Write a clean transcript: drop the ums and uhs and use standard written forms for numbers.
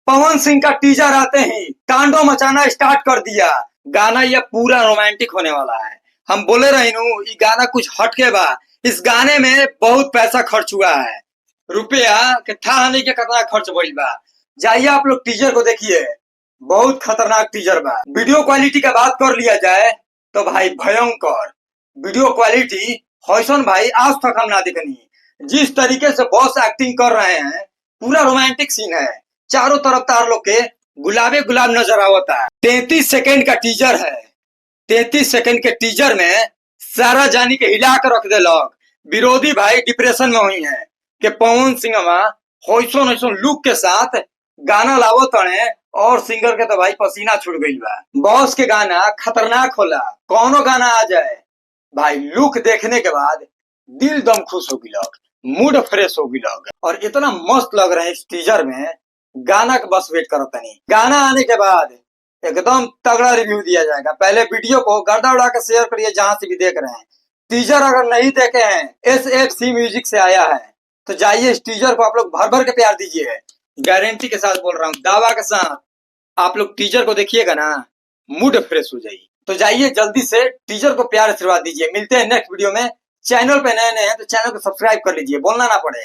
पवन सिंह का टीजर आते ही तांडव मचाना स्टार्ट कर दिया। गाना ये पूरा रोमांटिक होने वाला है। हम बोले रही ये गाना कुछ हटके बा। इस गाने में बहुत पैसा खर्च हुआ है। रुपया के था नहीं के कितना खर्च भइल बा। जाइए आप लोग टीजर को देखिए, बहुत खतरनाक टीजर बा। वीडियो क्वालिटी का बात कर लिया जाए तो भाई भयंकर वीडियो क्वालिटी हौसन भाई आज तक हम ना देखनी। जिस तरीके से बॉस एक्टिंग कर रहे हैं, पूरा रोमांटिक सीन है। चारों तरफ तार लोग के गुलाबे गुलाब नजर आवता है। 33 सेकंड का टीजर है। 33 सेकंड के टीजर में सारा जानी के हिला कर रख दे लोग। विरोधी भाई डिप्रेशन में हुई है कि पवन सिंह होइसन होइसन लुक के साथ गाना लावो तड़े और सिंगर के तो भाई पसीना छूट गई बा। बॉस के गाना खतरनाक होला, कौनो गाना आ जाए भाई लुक देखने के बाद दिल दम खुश होगी लोग, मूड फ्रेश होगी लोग। और इतना मस्त लग रहे हैं इस टीजर में। गाना का बस वेट करो तनी, गाना आने के बाद एकदम तगड़ा रिव्यू दिया जाएगा। पहले वीडियो को गर्दा उड़ा के शेयर करिए जहां से भी देख रहे हैं। टीजर अगर नहीं देखे हैं, SFC म्यूजिक से आया है तो जाइए इस टीजर को आप लोग भर भर के प्यार दीजिए। गारंटी के साथ बोल रहा हूँ, दावा के साथ। आप लोग टीजर को देखिएगा ना, मूड फ्रेश हो जाइए। तो जाइए जल्दी से टीजर को प्यार आशीर्वाद दीजिए। मिलते हैं नेक्स्ट वीडियो में। चैनल पे नए नए हैं तो चैनल को सब्सक्राइब कर लीजिए, बोलना ना पड़े।